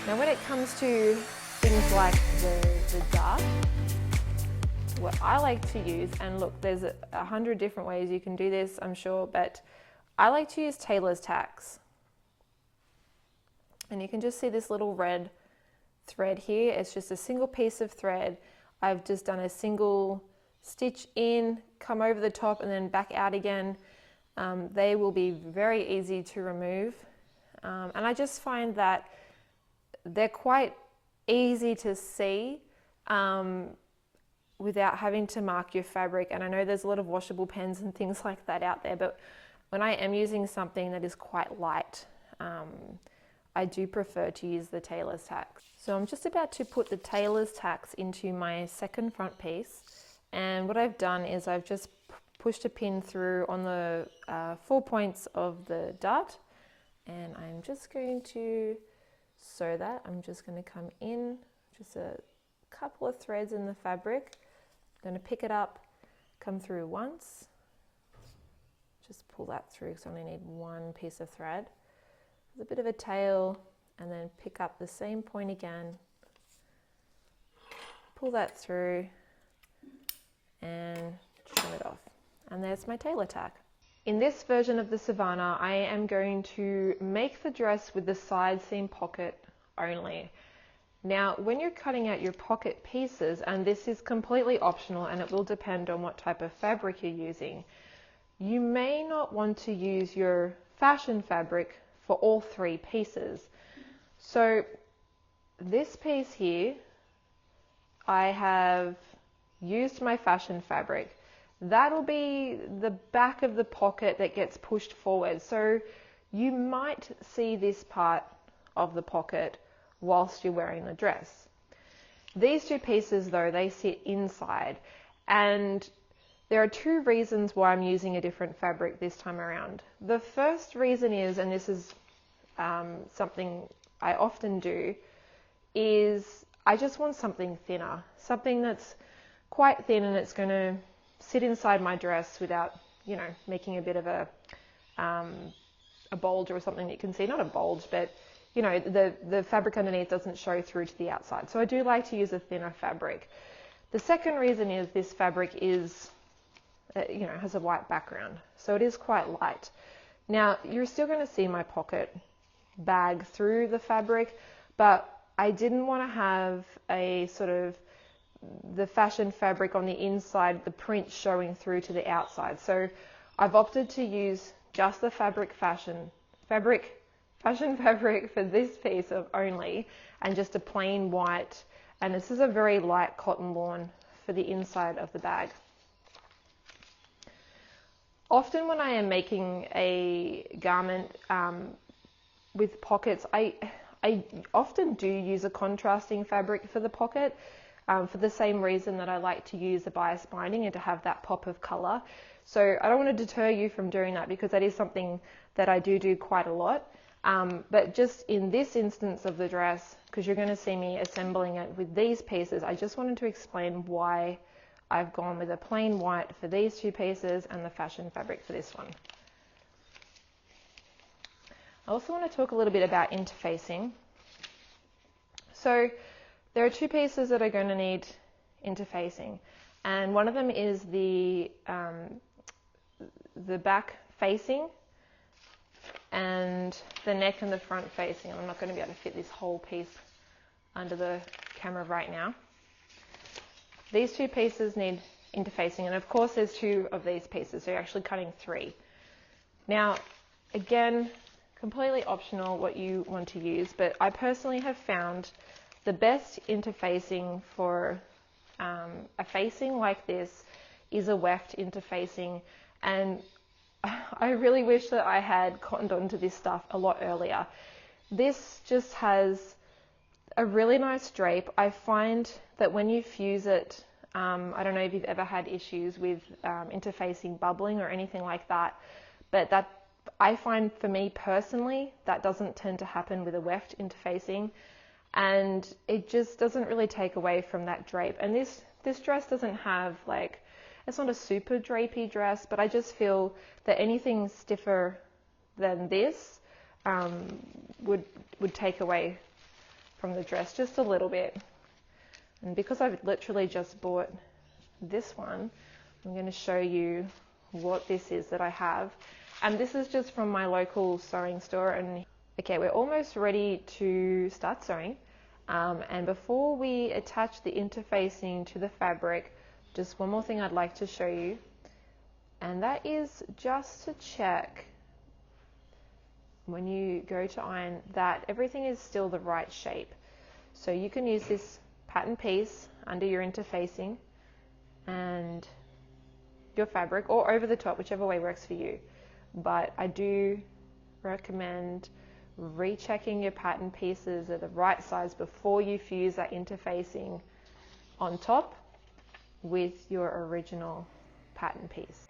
Now when it comes to things like the dart, what I like to use, and look, there's 100 different ways you can do this, I'm sure, but I like to use tailor's tacks. And you can just see this little red thread here. It's just a single piece of thread. I've just done a single stitch in, come over the top and then back out again. They will be very easy to remove. And I just find that they're quite easy to see without having to mark your fabric. And I know there's a lot of washable pens and things like that out there, but when I am using something that is quite light, I do prefer to use the tailor's tacks. So I'm just about to put the tailor's tacks into my second front piece. And what I've done is I've just pushed a pin through on the 4 points of the dart. And I'm just going to sew that. I'm just going to come in, just a couple of threads in the fabric. I'm going to pick it up, come through once. Just pull that through because I only need one piece of thread. There's a bit of a tail, and then pick up the same point again, pull that through and trim it off. And there's my tailor tack. In this version of the Savannah, I am going to make the dress with the side seam pocket only. Now, when you're cutting out your pocket pieces, and this is completely optional and it will depend on what type of fabric you're using, you may not want to use your fashion fabric for all three pieces. So this piece here, I have used my fashion fabric. That'll be the back of the pocket that gets pushed forward. So you might see this part of the pocket whilst you're wearing the dress. These two pieces though, they sit inside, and there are two reasons why I'm using a different fabric this time around. The first reason is, and this is something I often do, is I just want something thinner, something that's quite thin and it's going to sit inside my dress without, you know, making a bit of a bulge or something that you can see. Not a bulge, but you know, the fabric underneath doesn't show through to the outside. So I do like to use a thinner fabric. The second reason is this fabric is, you know, has a white background, so it is quite light. Now you're still going to see my pocket bag through the fabric, but I didn't want to have a sort of the fashion fabric on the inside, the print showing through to the outside. So I've opted to use just the fashion fabric for this piece of only, and just a plain white, and this is a very light cotton lawn for the inside of the bag. Often when I am making a garment with pockets, I often do use a contrasting fabric for the pocket, for the same reason that I like to use a bias binding and to have that pop of colour. So I don't want to deter you from doing that, because that is something that I do quite a lot. But just in this instance of the dress, because you're going to see me assembling it with these pieces, I just wanted to explain why I've gone with a plain white for these two pieces and the fashion fabric for this one. I also want to talk a little bit about interfacing. So there are two pieces that are going to need interfacing, and one of them is the back facing and the neck and the front facing. I'm not going to be able to fit this whole piece under the camera right now. These two pieces need interfacing, and of course there's two of these pieces, so you're actually cutting three. Now again, completely optional what you want to use, but I personally have found the best interfacing for a facing like this is a weft interfacing, and I really wish that I had cottoned onto this stuff a lot earlier. This just has a really nice drape. I find that when you fuse it, I don't know if you've ever had issues with interfacing bubbling or anything like that, but that I find, for me personally, that doesn't tend to happen with a weft interfacing, and it just doesn't really take away from that drape. And this dress doesn't have, like, it's not a super drapey dress, but I just feel that anything stiffer than this would take away from the dress, just a little bit. And because I've literally just bought this one, I'm going to show you what this is that I have. And this is just from my local sewing store. And okay, we're almost ready to start sewing. And before we attach the interfacing to the fabric, just one more thing I'd like to show you. And that is just to check when you go to iron that everything is still the right shape. So you can use this pattern piece under your interfacing and your fabric, or over the top, whichever way works for you. But I do recommend rechecking your pattern pieces at the right size before you fuse that interfacing on top with your original pattern piece.